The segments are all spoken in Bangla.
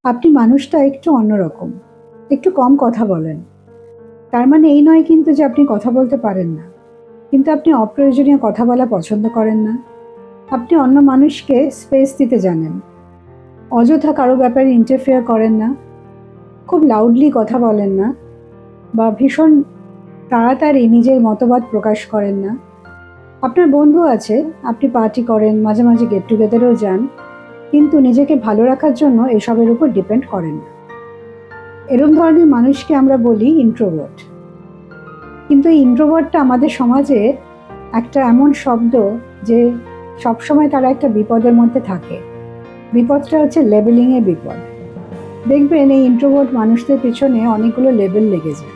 আপনি মানুষটা একটু অন্যরকম, একটু কম কথা বলেন। তার মানে এই নয় কিন্তু যে আপনি কথা বলতে পারেন না, কিন্তু আপনি অপ্রয়োজনীয় কথা বলা পছন্দ করেন না। আপনি অন্য মানুষকে স্পেস দিতে জানেন, অযথা কারো ব্যাপারে ইন্টারফেয়ার করেন না, খুব লাউডলি কথা বলেন না, বা ভীষণ তাড়াতাড়ি নিজের মতবাদ প্রকাশ করেন না। আপনার বন্ধু আছে, আপনি পার্টি করেন, মাঝে মাঝে গেট টুগেদারেও যান, কিন্তু নিজেকে ভালো রাখার জন্য এসবের উপর ডিপেন্ড করেন না। এরম ধরনের মানুষকে আমরা বলি ইন্ট্রোভার্ট। কিন্তু এই ইন্ট্রোভার্টটা আমাদের সমাজে একটা এমন শব্দ যে সবসময় তারা একটা বিপদের মধ্যে থাকে। বিপদটা হচ্ছে লেবেলিংয়ের বিপদ। দেখবেন এই ইন্ট্রোভার্ট মানুষদের পিছনে অনেকগুলো লেবেল লেগে যায়।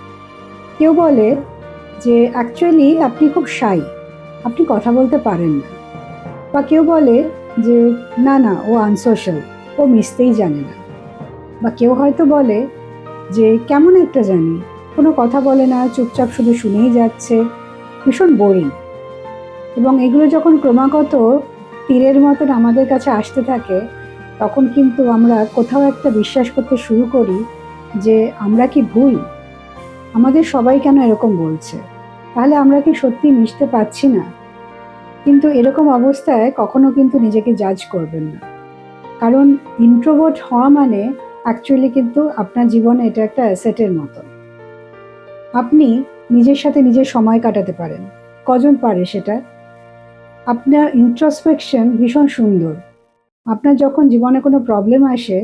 কেউ বলে যে অ্যাকচুয়ালি আপনি খুব শাই, আপনি কথা বলতে পারেন না। বা কেউ বলে যে না না, ও আনসোশ্যাল, ও মিশতেই জানে না। বা কেউ হয়তো বলে যে কেমন একটা জানি, কোনো কথা বলে না, চুপচাপ শুধু শুনেই যাচ্ছে, ভীষণ বোরিং। এবং এগুলো যখন ক্রমাগত তীরের মতন আমাদের কাছে আসতে থাকে, তখন কিন্তু আমরা কোথাও একটা বিশ্বাস করতে শুরু করি যে আমরা কি ভুল, আমাদের সবাই কেন এরকম বলছে, তাহলে আমরা কি সত্যি মিশতে পারছি না। কিন্তু এরকম অবস্থায় কখনো কিন্তু নিজেকে জাজ করবেন না, কারণ ইন্ট্রোভার্ট হওয়া মানে অ্যাকচুয়ালি কিন্তু আপনার জীবনে এটা একটা অ্যাসেটের মতো। আপনি নিজের সাথে নিজের সময় কাটাতে পারেন, কজন পারে সেটা? আপনার ইন্ট্রোস্পেকশন ভীষণ সুন্দর। আপনার যখন জীবনে কোনো প্রবলেম আসে,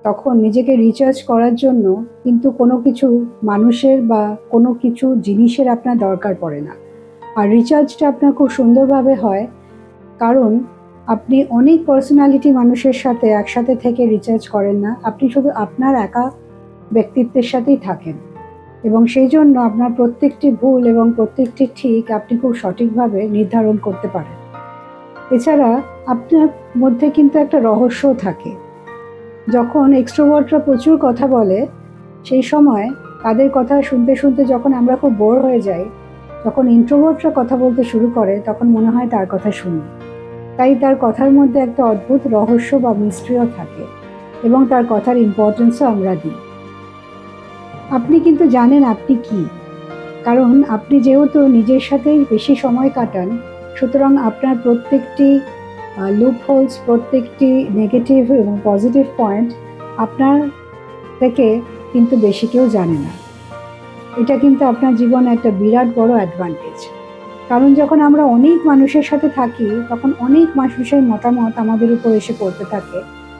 তখন নিজেকে রিচার্জ করার জন্য কিন্তু কোনো কিছু মানুষের বা কোনো কিছু জিনিসের আপনার দরকার পড়ে না। আর রিচার্জটা আপনার খুব সুন্দরভাবে হয়, কারণ আপনি অনেক পার্সোনালিটি মানুষের সাথে একসাথে থেকে রিচার্জ করেন না, আপনি শুধু আপনার একা ব্যক্তিত্বের সাথেই থাকেন। এবং সেই জন্য আপনার প্রত্যেকটি ভুল এবং প্রত্যেকটি ঠিক আপনি খুব সঠিকভাবে নির্ধারণ করতে পারেন। এছাড়া আপনার মধ্যে কিন্তু একটা রহস্যও থাকে। যখন এক্সট্রোভার্টরা প্রচুর কথা বলে, সেই সময় তাদের কথা শুনতে শুনতে যখন আমরা খুব বোর হয়ে যাই, যখন ইন্ট্রোভার্টরা কথা বলতে শুরু করে তখন মনে হয় তার কথা শুনি। তাই তার কথার মধ্যে একটা অদ্ভুত রহস্য বা মিস্ট্রিও থাকে, এবং তার কথার ইম্পর্টেন্সও আমরা দিই। আপনি কিন্তু জানেন আপনি কি, কারণ আপনি যেহেতু নিজের সাথেই বেশি সময় কাটান, সুতরাং আপনার প্রত্যেকটি লুপ হোলস, প্রত্যেকটি নেগেটিভ এবং পজিটিভ পয়েন্ট আপনার থেকে কিন্তু বেশি কেউ জানে না। এটা কিন্তু আপনার জীবনে একটা বিরাট বড় অ্যাডভান্টেজ। কারণ যখন আমরা অনেক মানুষের সাথে থাকি, তখন অনেক মানুষের মতামত আমাদের উপর এসে পড়তে থাকে।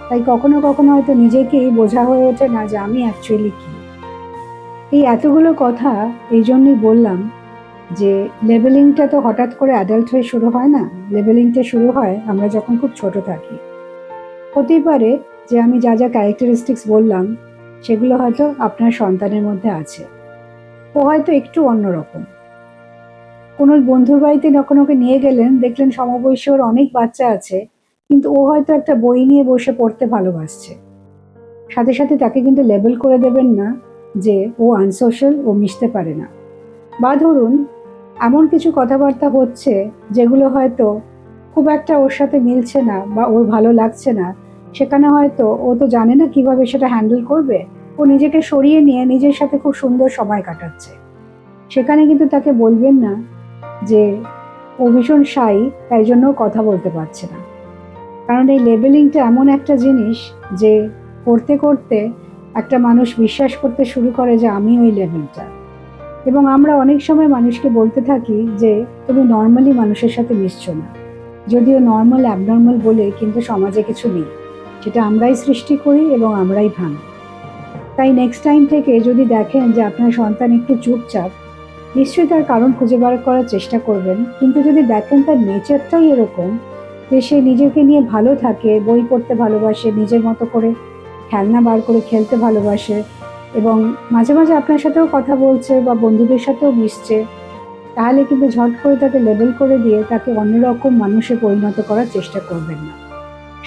তাই কখনো কখনো হয়তো নিজেকেই বোঝা হয়ে ওঠে না যে আমি অ্যাকচুয়ালি কী। এই এতগুলো কথা এই জন্যই বললাম যে লেবেলিংটা তো হঠাৎ করে অ্যাডাল্ট হয়ে শুরু হয় না। লেবেলিংটা শুরু হয় আমরা যখন খুব ছোট থাকি। হতেই পারে যে আমি যা যা ক্যারেক্টারিস্টিক্স বললাম, সেগুলো হয়তো আপনার সন্তানের মধ্যে আছে। ও হয়তো একটু অন্যরকম। কোনো বন্ধুর বাড়িতে যখন ওকে নিয়ে গেলেন, দেখলেন সমবয়সী ওর অনেক বাচ্চা আছে, কিন্তু ও হয়তো একটা বই নিয়ে বসে পড়তে ভালোবাসছে। সাথে সাথে তাকে কিন্তু লেবেল করে দেবেন না যে ও আনসোশ্যাল, ও মিশতে পারে না। বা ধরুন এমন কিছু কথাবার্তা হচ্ছে যেগুলো হয়তো খুব একটা ওর সাথে মিলছে না বা ওর ভালো লাগছে না, সেখানে হয়তো ও তো জানে না কিভাবে সেটা হ্যান্ডেল করবে। ও নিজেকে সরিয়ে নিয়ে নিজের সাথে খুব সুন্দর সময় কাটাচ্ছে। সেখানে কিন্তু তাকে বলবেন না যে ও ভীষণ শাই, তাই জন্য কথা বলতে পারছে না। কারণ এই লেবেলিংটা এমন একটা জিনিস যে করতে করতে একটা মানুষ বিশ্বাস করতে শুরু করে যে আমি ওই লেভেলটা। এবং আমরা অনেক সময় মানুষকে বলতে থাকি যে তুমি নর্মালি মানুষের সাথে মিশছো না। যদিও নর্মাল অ্যাবনর্মাল বলে কিন্তু সমাজে কিছু নেই, সেটা আমরাই সৃষ্টি করি এবং আমরাই ভাঙি। তাই নেক্সট টাইম থেকে যদি দেখেন যে আপনার সন্তান একটু চুপচাপ, নিশ্চয়ই তার কারণ খুঁজে বার করার চেষ্টা করবেন। কিন্তু যদি দেখেন তার নেচারটাই এরকম যে সে নিজেকে নিয়ে ভালো থাকে, বই পড়তে ভালোবাসে, নিজের মতো করে খেলনা বার করে খেলতে ভালোবাসে, এবং মাঝে মাঝে আপনার সাথেও কথা বলছে বা বন্ধুদের সাথেও মিশছে, তাহলে কিন্তু ঝট করে তাকে লেবেল করে দিয়ে তাকে অন্যরকম মানুষে পরিণত করার চেষ্টা করবেন না।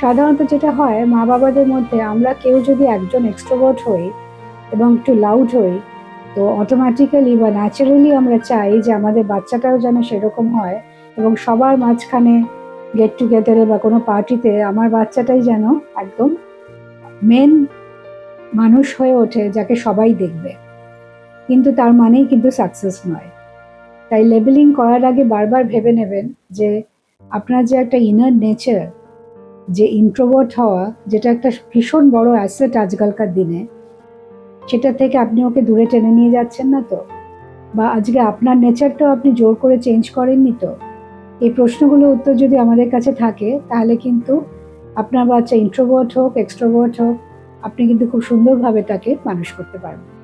সাধারণত যেটা হয়, মা বাবাদের মধ্যে আমরা কেউ যদি একজন এক্সট্রোভার্ট হই এবং একটু লাউড হই, তো অটোমেটিক্যালি বা ন্যাচারালি আমরা চাই যে আমাদের বাচ্চাটাও যেন সেরকম হয়, এবং সবার মাঝখানে গেট টুগেদারে বা কোনো পার্টিতে আমার বাচ্চাটাই যেন একদম মেন মানুষ হয়ে ওঠে যাকে সবাই দেখবে, কিন্তু তার মানেই কিন্তু সাকসেস নয়। তাই লেবেলিং করার আগে বারবার ভেবে নেবেন যে আপনার যে একটা ইনার নেচার, যে ইন্ট্রোভার্ট হওয়া, যেটা একটা ভীষণ বড় অ্যাসেট আজকালকার দিনে, সেটা থেকে আপনি ওকে দূরে টেনে নিয়ে যাচ্ছেন না তো? বা আজকে আপনার নেচারটাও আপনি জোর করে চেঞ্জ করেননি তো? এই প্রশ্নগুলোর উত্তর যদি আমাদের কাছে থাকে, তাহলে কিন্তু আপনার বাচ্চা ইন্ট্রোভার্ট হোক, এক্সট্রোভার্ট হোক, আপনি কিন্তু খুব সুন্দরভাবে তাকে মানুষ করতে পারবেন।